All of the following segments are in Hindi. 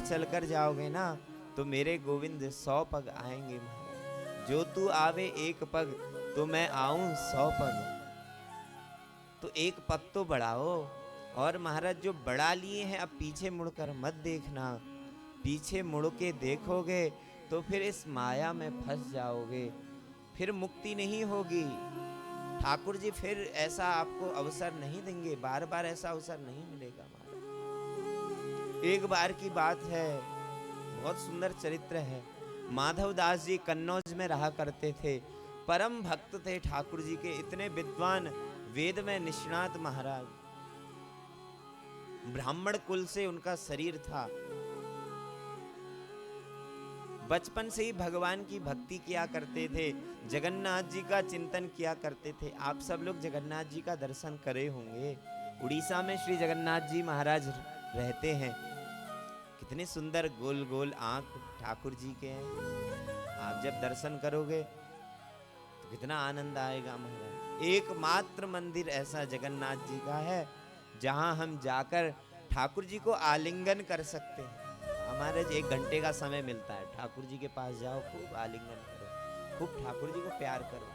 चल कर जाओगे ना तो मेरे गोविंद 100 पग आएंगे महाराज। जो तू आवे एक पग तो मैं आऊं 100 पग। तो एक पग तो बढ़ाओ। और महाराज जो बढ़ा लिए हैं अब पीछे मुड़कर मत देखना। पीछे मुड़ के देखोगे तो फिर इस माया में फंस जाओगे, फिर मुक्ति नहीं होगी। ठाकुर जी फिर ऐसा आपको अवसर नहीं देंगे, बार बार ऐसा अवसर नहीं मिलेगा महाराज। एक बार की बात है, बहुत सुंदर चरित्र है। माधव दास जी कन्नौज में रहा करते थे, परम भक्त थे ठाकुर जी के, इतने विद्वान, वेद में निष्णात महाराज। ब्राह्मण कुल से उनका शरीर था। बचपन से ही भगवान की भक्ति किया करते थे, जगन्नाथ जी का चिंतन किया करते थे। आप सब लोग जगन्नाथ जी का दर्शन करे होंगे। उड़ीसा में श्री जगन्नाथ जी महाराज रहते हैं। कितने सुंदर गोल गोल आंख ठाकुर जी के हैं। आप जब दर्शन करोगे तो कितना आनंद आएगा महाराज। एकमात्र मंदिर ऐसा जगन्नाथ जी का है जहां हम जाकर ठाकुर जी को आलिंगन कर सकते हैं। हमारे 1 घंटे का समय मिलता है, ठाकुर जी के पास जाओ, खूब आलिंगन करो, खूब ठाकुर जी को प्यार करो।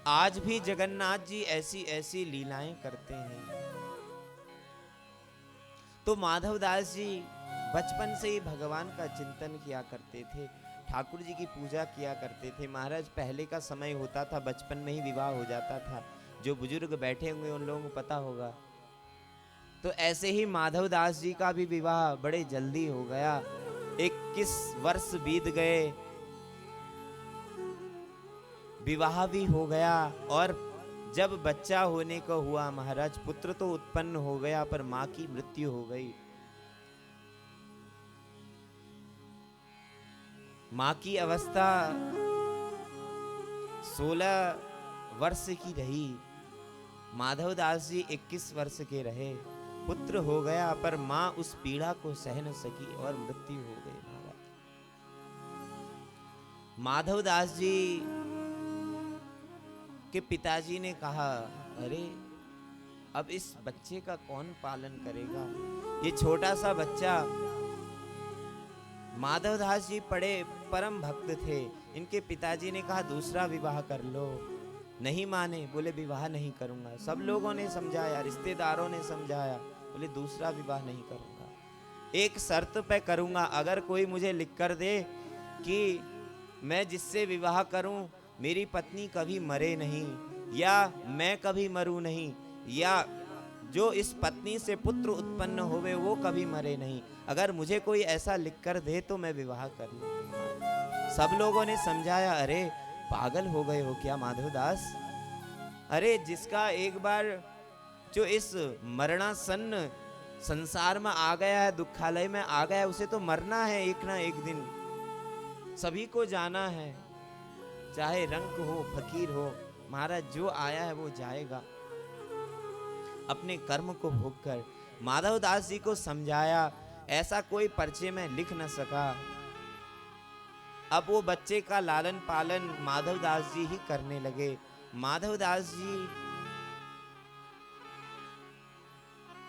आज भी जगन्नाथ जी ऐसी ऐसी लीलाएं करते हैं। तो माधवदास जी बचपन से ही भगवान का चिंतन किया करते थे, ठाकुर जी की पूजा किया करते थे। महाराज पहले का समय होता था, बचपन में ही विवाह हो जाता था। जो बुजुर्ग बैठे होंगे उन लोगों को पता होगा। तो ऐसे ही माधवदास जी का भी विवाह बड़े जल्दी हो गया। 21 वर्ष बीत गए, विवाह भी हो गया। और जब बच्चा होने को हुआ महाराज, पुत्र तो उत्पन्न हो गया पर मां की मृत्यु हो गई। मां की अवस्था 16 वर्ष की रही, माधवदास जी 21 वर्ष के रहे। पुत्र हो गया पर मां उस पीड़ा को सह न सकी और मृत्यु हो गई महाराज। माधवदास जी के पिताजी ने कहा, अरे अब इस बच्चे का कौन पालन करेगा, ये छोटा सा बच्चा। माधवदास जी बड़े परम भक्त थे। इनके पिताजी ने कहा दूसरा विवाह कर लो। नहीं माने, बोले विवाह नहीं करूंगा। सब लोगों ने समझाया, रिश्तेदारों ने समझाया, बोले दूसरा विवाह नहीं करूंगा, एक शर्त पे करूंगा, अगर कोई मुझे लिख कर दे कि मैं जिससे विवाह करूं मेरी पत्नी कभी मरे नहीं, या मैं कभी मरूं नहीं, या जो इस पत्नी से पुत्र उत्पन्न होवे वो कभी मरे नहीं, अगर मुझे कोई ऐसा लिख कर दे तो मैं विवाह कर लूंगा। सब लोगों ने समझाया, अरे पागल हो गए हो क्या माधवदास, अरे जिसका एक बार जो इस मरणासन्न संसार में आ गया है, दुखालय में आ गया है, उसे तो मरना है एक ना एक दिन, सभी को जाना है, चाहे रंक हो फकीर हो। महाराज जो आया है वो जाएगा, अपने कर्म को भोग कर। माधवदास जी को समझाया, ऐसा कोई पर्चे में लिख न सका। अब वो बच्चे का लालन पालन माधवदास जी ही करने लगे। माधवदास जी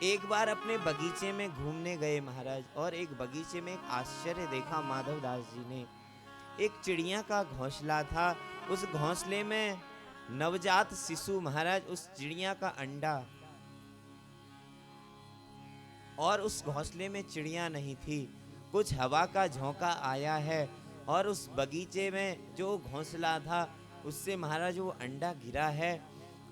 एक बार अपने बगीचे में घूमने गए महाराज, और एक बगीचे में एक आश्चर्य देखा माधवदास जी ने। एक चिड़िया का घोंसला था, उस घोंसले में नवजात शिशु महाराज, उस चिड़िया का अंडा, और उस घोंसले में चिड़िया नहीं थी। कुछ हवा का झोंका आया है और उस बगीचे में जो घोंसला था उससे महाराज वो अंडा गिरा है,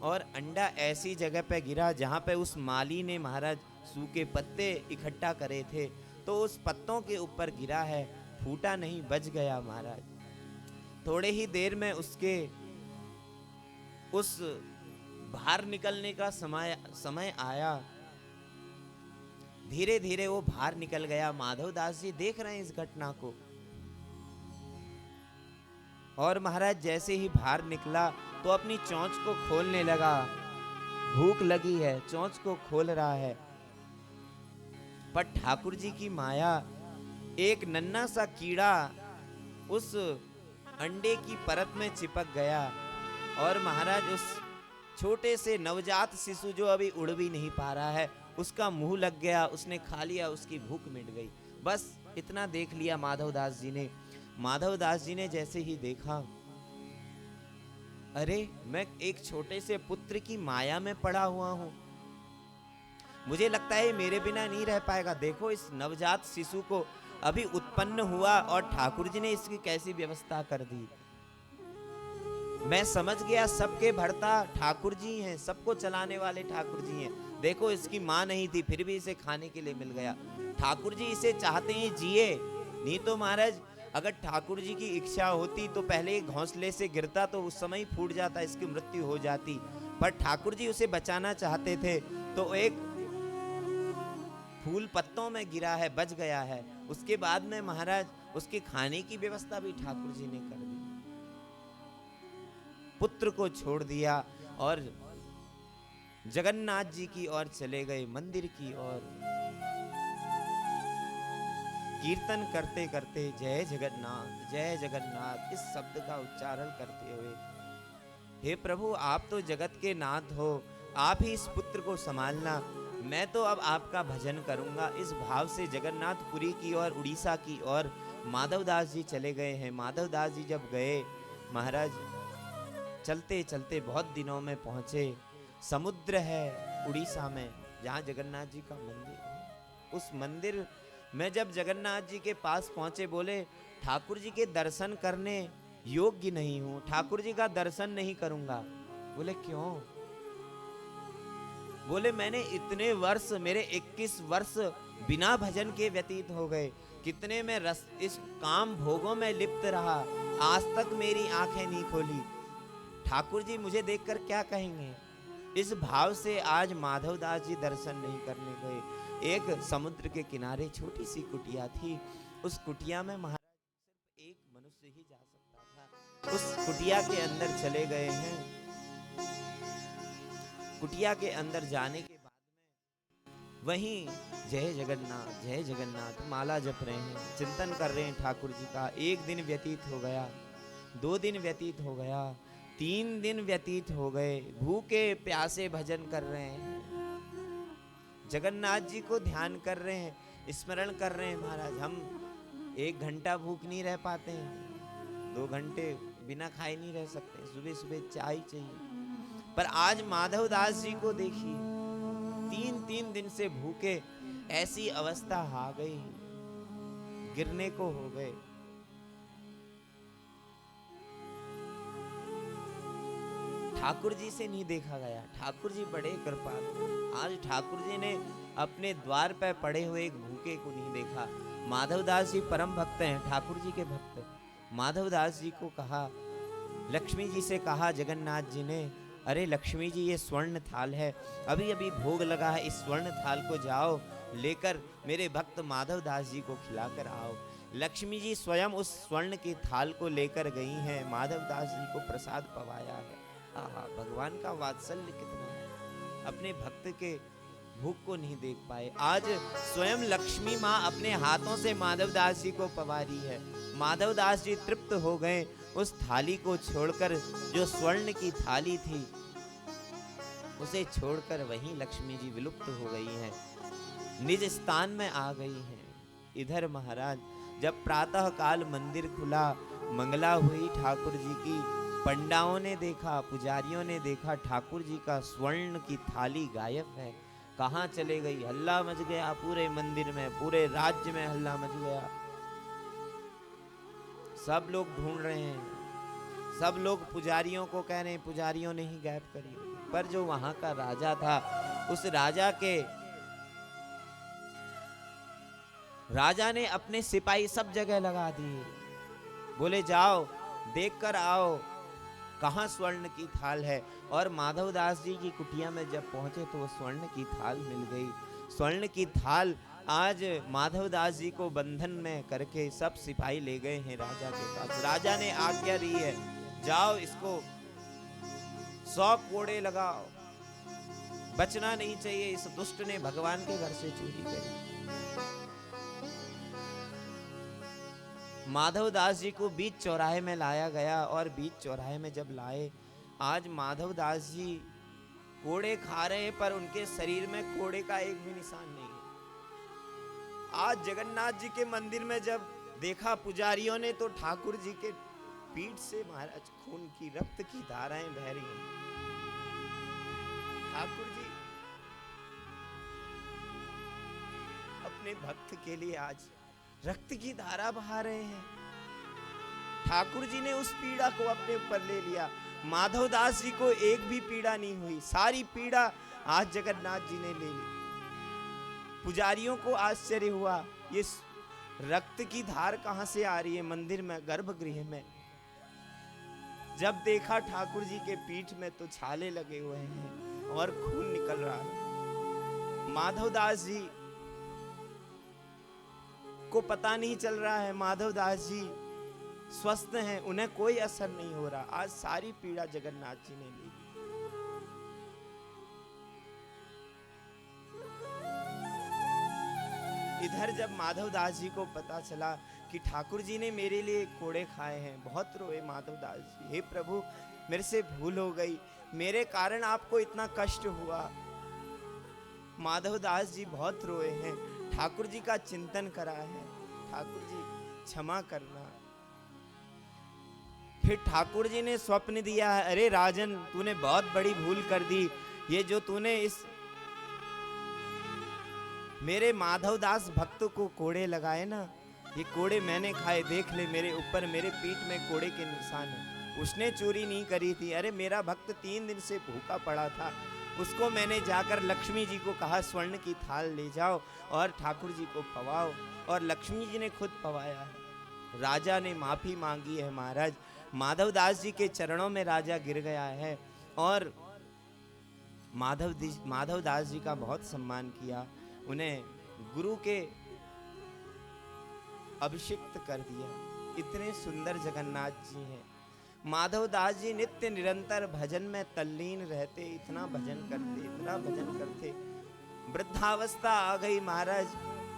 और अंडा ऐसी जगह पे गिरा जहाँ पे उस माली ने महाराज सूखे पत्ते इकट्ठा करे थे, तो उस पत्तों के ऊपर गिरा है, फूटा नहीं, बच गया महाराज। थोड़े ही देर में उसके उस बाहर निकलने का समय आया। धीरे धीरे वो बाहर निकल गया। माधवदास जी देख रहे हैं इस घटना को, और महाराज जैसे ही बाहर निकला तो अपनी चोंच को खोलने लगा। भूख लगी है, चोंच को खोल रहा है, पर ठाकुर जी की माया, एक नन्हा सा कीड़ा उस अंडे की परत में चिपक गया, और महाराज उस छोटे से नवजात शिशु जो अभी उड़ भी नहीं पा रहा है, उसका मुंह लग गया, उसने खा लिया, उसकी भूख मिट गई। बस इतना देख लिया माधवदास जी ने। माधवदास जी ने जैसे ही देखा, अरे मैं एक छोटे से पुत्र की माया में पड़ा हुआ हूं, मुझे लगता है मेरे बिना नहीं रह पाएगा। देखो इस नवजात शिशु को अभी उत्पन्न हुआ और ठाकुर जी ने इसकी कैसी व्यवस्था कर दी। मैं समझ गया सबके भरता ठाकुर जी हैं, सबको चलाने वाले ठाकुर जी हैं। देखो इसकी माँ नहीं थी, फिर भी इसे खाने के लिए मिल गया। ठाकुर जी इसे चाहते ही जिए, नहीं तो महाराज अगर ठाकुर जी की इच्छा होती तो पहले घोंसले से गिरता तो उस समय ही फूट जाता, इसकी मृत्यु हो जाती। पर ठाकुर जी उसे बचाना चाहते थे, तो एक फूल पत्तों में गिरा है, बच गया है। उसके बाद में महाराज उसके खाने की व्यवस्था भी ठाकुर जी ने कर दी। पुत्र को छोड़ दिया और जगन्नाथ जी की ओर चले गए, मंदिर की ओर। कीर्तन करते करते जय जगन्नाथ इस शब्द का उच्चारण करते हुए, हे प्रभु आप तो जगत के नाथ हो, आप ही इस पुत्र को संभालना, मैं तो अब आपका भजन करूंगा। इस भाव से जगन्नाथपुरी की ओर, उड़ीसा की ओर माधवदास जी चले गए हैं। माधवदास जी जब गए महाराज, चलते चलते बहुत दिनों में पहुंचे। समुद्र है उड़ीसा में जहाँ जगन्नाथ जी का मंदिर है। उस मंदिर में जब जगन्नाथ जी के पास पहुंचे, बोले ठाकुर जी के दर्शन करने योग्य नहीं हूं, ठाकुर जी का दर्शन नहीं करूंगा। बोले क्यों? बोले मैंने इतने वर्ष, मेरे 21 वर्ष बिना भजन के व्यतीत हो गए, कितने में रस इस काम भोगों में लिप्त रहा, आज तक मेरी आंखें नहीं खोली, ठाकुर जी मुझे देखकर क्या कहेंगे। इस भाव से आज माधवदास जी दर्शन नहीं करने गए। एक समुद्र के किनारे छोटी सी कुटिया थी, उस कुटिया में महाराज सिर्फ एक मनुष्य ही जा सकता था। उस कुटिया के अंदर चले गए हैं। कुटिया के अंदर जाने के बाद में वहीं जय जगन्नाथ माला जप रहे हैं, चिंतन कर रहे हैं ठाकुर जी का। एक दिन व्यतीत हो गया, 2 दिन व्यतीत हो गया, 3 दिन व्यतीत हो गए, भूखे प्यासे भजन कर रहे हैं, जगन्नाथ जी को ध्यान कर रहे हैं, स्मरण कर रहे हैं। महाराज हम 1 घंटा भूख नहीं रह पाते हैं, 2 घंटे बिना खाए नहीं रह सकते, सुबह सुबह चाय चाहिए। पर आज माधवदास जी को देखिए, 3 दिन से भूखे, ऐसी अवस्था आ गई, गिरने को हो गए। ठाकुर जी से नहीं देखा गया। ठाकुर जी बड़े कृपालु। आज ठाकुर जी ने अपने द्वार पर पड़े हुए एक भूखे को नहीं देखा। माधवदास जी परम भक्त हैं, ठाकुर जी के भक्त। माधवदास जी को कहा, लक्ष्मी जी से कहा जगन्नाथ जी ने, अरे लक्ष्मी जी ये स्वर्ण थाल है, अभी अभी भोग लगा है, इस स्वर्ण थाल को जाओ लेकर मेरे भक्त माधवदास जी को खिलाकर आओ। लक्ष्मी जी स्वयं उस स्वर्ण की थाल को लेकर गई हैं, माधवदास जी को प्रसाद पवाया है। आहा, भगवान का वात्सल्य कितना है। अपने भक्त के भूख को नहीं देख पाए, आज स्वयं लक्ष्मी माँ अपने हाथों से माधवदास जी को पवारी है। माधवदास जी तृप्त हो गए। उस थाली को छोड़कर, जो स्वर्ण की थाली थी उसे छोड़कर वहीं लक्ष्मी जी विलुप्त हो गई हैं, निज स्थान में आ गई हैं। इधर महाराज जब प्रातः काल मंदिर खुला, मंगला हुई ठाकुर जी की, पंडाओं ने देखा, पुजारियों ने देखा ठाकुर जी का स्वर्ण की थाली गायब है, कहाँ चले गई। हल्ला मच गया पूरे मंदिर में, पूरे राज्य में हल्ला मच गया। सब लोग ढूंढ रहे हैं, सब लोग पुजारियों को कह रहे हैं पुजारियों ने ही गायब करी। पर जो वहां का राजा था, उस राजा ने अपने सिपाही सब जगह लगा दिए, बोले जाओ देख कर आओ कहाँ स्वर्ण की थाल है। और माधवदास जी की कुटिया में जब पहुंचे तो वो स्वर्ण की थाल मिल गई। स्वर्ण की थाल आज माधवदास जी को बंधन में करके सब सिपाही ले गए हैं राजा के पास। राजा ने आज्ञा दी है, जाओ इसको 100 कोड़े लगाओ, बचना नहीं चाहिए, इस दुष्ट ने भगवान के घर से चोरी करी। माधवदास जी को बीच चौराहे में लाया गया और बीच चौराहे में जब लाए, आज माधवदास जी कोड़े खा रहे हैं पर उनके शरीर में कोड़े का एक भी निशान नहीं है। आज जगन्नाथ जी के मंदिर में जब देखा पुजारियों ने तो ठाकुर जी के पीठ से महाराज खून की रक्त की धाराएं बह रही हैं। ठाकुर जी अपने भक्त के लिए आज रक्त की धारा बहा रहे हैं। ठाकुर जी ने उस पीड़ा को अपने ऊपर ले लिया। माधव दास जी को एक भी पीड़ा नहीं हुई, सारी पीड़ा आज जगन्नाथ जी ने ले ली। पुजारियों को आश्चर्य हुआ, ये रक्त की धार कहां से आ रही है मंदिर में, गर्भगृह में। जब देखा ठाकुर जी के पीठ में तो छाले लगे हुए हैं और खून निकल रहा है। माधव दास जी को पता नहीं चल रहा है, माधव दास जी स्वस्थ हैं, उन्हें कोई असर नहीं हो रहा। आज सारी पीड़ा जगन्नाथ जी ने ली। इधर जब माधव दास जी को पता चला कि ठाकुर जी ने मेरे लिए कोड़े खाए हैं, बहुत रोए माधव दास जी, हे प्रभु मेरे से भूल हो गई, मेरे कारण आपको इतना कष्ट हुआ। माधव दास जी बहुत रोए हैं, ठाकुर जी का चिंतन करा है, ठाकुर जी क्षमा करना। फिर ठाकुर जी ने स्वप्न दिया है, अरे राजन तूने बहुत बड़ी भूल कर दी, ये जो तूने इस मेरे माधव दास भक्त को कोड़े लगाए ना, ये कोड़े मैंने खाए, देख ले मेरे ऊपर, मेरे पीठ में कोड़े के निशान है। उसने चोरी नहीं करी थी, अरे मेरा भक्त 3 दिन से भूखा पड़ा था, उसको मैंने जाकर लक्ष्मी जी को कहा स्वर्ण की थाल ले जाओ और ठाकुर जी को पवाओ, और लक्ष्मी जी ने खुद पवाया है। राजा ने माफी मांगी है महाराज, माधव दास जी के चरणों में राजा गिर गया है और माधव दास जी का बहुत सम्मान किया, उन्हें गुरु के अभिषिक्त कर दिया। इतने सुंदर जगन्नाथ जी हैं। माधव दास जी नित्य निरंतर भजन में तल्लीन रहते, इतना भजन करते, इतना भजन करते। वृद्धावस्था आ गई महाराज,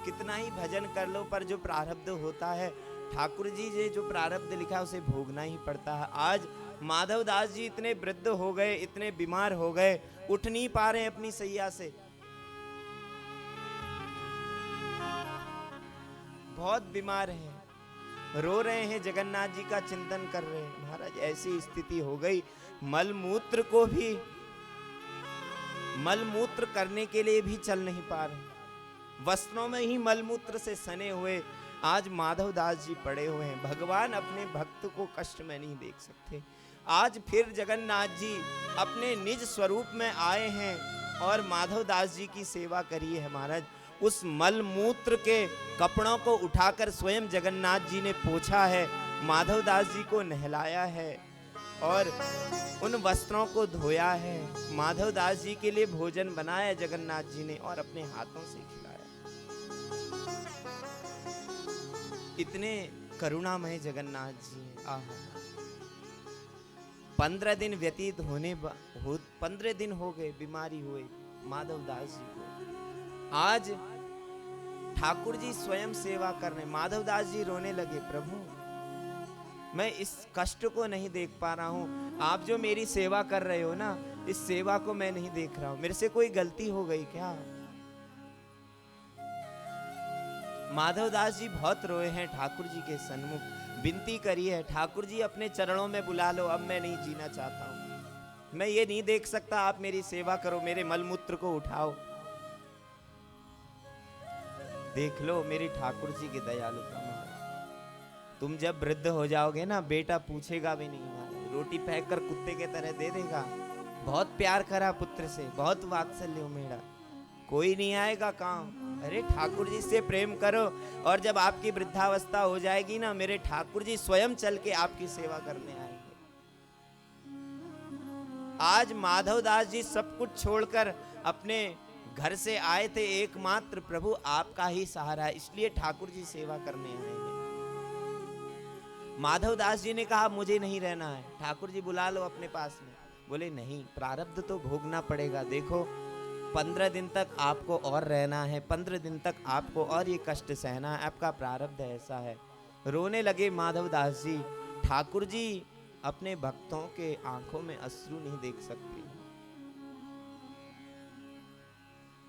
कितना ही भजन कर लो पर जो प्रारब्ध होता है, ठाकुर जी ने जो प्रारब्ध लिखा उसे भोगना ही पड़ता है। आज माधव दास जी इतने वृद्ध हो गए, इतने बीमार हो गए, उठ नहीं पा रहे अपनी सैया से, बहुत बीमार हैं, रो रहे हैं, जगन्नाथ जी का चिंतन कर रहे हैं। महाराज ऐसी स्थिति हो गई, मलमूत्र को भी मलमूत्र करने के लिए भी चल नहीं पा रहे, वस्त्रों में ही मलमूत्र से सने हुए आज माधव दास जी पड़े हुए हैं। भगवान अपने भक्त को कष्ट में नहीं देख सकते। आज फिर जगन्नाथ जी अपने निज स्वरूप में आए हैं और माधव दास जी की सेवा करी है महाराज। उस मलमूत्र के कपड़ों को उठाकर स्वयं जगन्नाथ जी ने पोंछा है, माधव दास जी को नहलाया है और उन वस्त्रों को धोया है। माधव दास जी के लिए भोजन बनाया जगन्नाथ जी ने और अपने हाथों से खिलाया। इतने करुणामय जगन्नाथ जी हैं। आहा, 15 दिन व्यतीत 15 दिन हो गए बीमारी हुए माधव दास जी को। आज ठाकुर जी स्वयं सेवा कर रहे। माधव दास जी रोने लगे, प्रभु मैं इस कष्ट को नहीं देख पा रहा हूँ, आप जो मेरी सेवा कर रहे हो ना, इस सेवा को मैं नहीं देख रहा हूँ, मेरे से कोई गलती हो गई क्या? माधव दास जी बहुत रोए हैं ठाकुर जी के सन्मुख, विनती करी है, ठाकुर जी अपने चरणों में बुला लो, अब मैं नहीं जीना चाहता हूँ, मैं ये नहीं देख सकता, आप मेरी सेवा करो, मेरे मलमूत्र को उठाओ। देख लो मेरी ठाकुर जी की दयालुता। तुम जब वृद्ध हो जाओगे ना, बेटा पूछेगा भी नहीं, रोटी फेंक कर कुत्ते के तरह दे देगा। बहुत प्यार करा पुत्र से, बहुत वात्सल्य उमेड़ा, कोई नहीं आएगा काम। अरे ठाकुर जी से प्रेम करो और जब आपकी वृद्धावस्था हो जाएगी ना, मेरे ठाकुर जी स्वयं चल के आपकी सेवा करने आएंगे। आज माधव दास जी सब कुछ छोड़कर अपने घर से आए थे, एकमात्र प्रभु आपका ही सहारा, इसलिए ठाकुर जी सेवा करने आए हैं। माधव दास जी ने कहा मुझे नहीं रहना है, ठाकुर जी बुला लो अपने पास में। बोले नहीं, प्रारब्ध तो भोगना पड़ेगा। देखो 15 दिन तक आपको और रहना है, 15 दिन तक आपको और ये कष्ट सहना है, आपका प्रारब्ध ऐसा है। रोने लगे माधव दास जी। ठाकुर जी अपने भक्तों के आंखों में अश्रु नहीं देख सकते,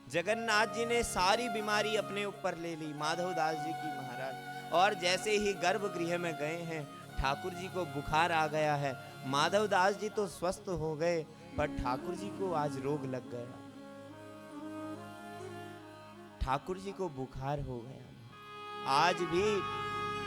जगन्नाथ जी ने सारी बीमारी अपने ऊपर ले ली, माधव दास जी की महाराज। और जैसे ही गर्भगृह में गए हैं, ठाकुर जी को बुखार आ गया है। माधव दास जी तो स्वस्थ हो गए, पर ठाकुर जी को आज रोग लग गया, ठाकुर जी को बुखार हो गया। आज भी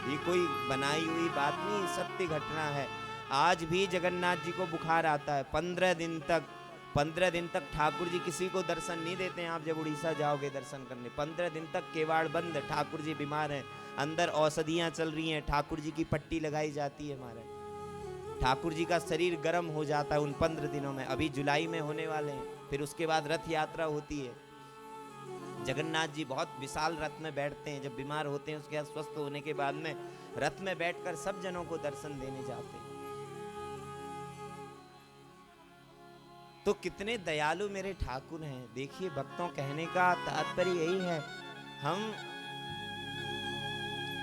ये कोई बनाई हुई बात नहीं, सत्य घटना है। आज भी जगन्नाथ जी को बुखार आता है। 15 दिन तक ठाकुर जी किसी को दर्शन नहीं देते हैं। आप जब उड़ीसा जाओगे दर्शन करने, 15 दिन तक केवाड़ बंद, ठाकुर जी बीमार हैं, अंदर औषधियां चल रही हैं, ठाकुर जी की पट्टी लगाई जाती है महाराज। ठाकुर जी का शरीर गर्म हो जाता है उन 15 दिनों में। अभी जुलाई में होने वाले हैं, फिर उसके बाद रथ यात्रा होती है। जगन्नाथ जी बहुत विशाल रथ में बैठते हैं। जब बीमार होते हैं उसके बाद स्वस्थ होने के बाद में रथ में बैठकर सब जनों को दर्शन देने जाते हैं। तो कितने दयालु मेरे ठाकुर हैं। देखिए भक्तों, कहने का तात्पर्य यही है, हम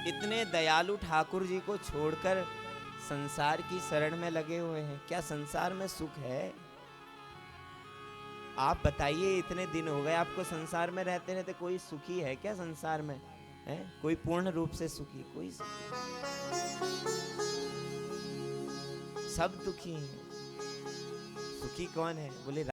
इतने दयालु ठाकुर जी को छोड़कर संसार की शरण में लगे हुए हैं। क्या संसार में सुख है? आप बताइए, इतने दिन हो गए आपको संसार में रहते रहते, कोई सुखी है क्या संसार में? है कोई पूर्ण रूप से सुखी? कोई सुखी, सब दुखी हैं। सुखी कौन है? बोले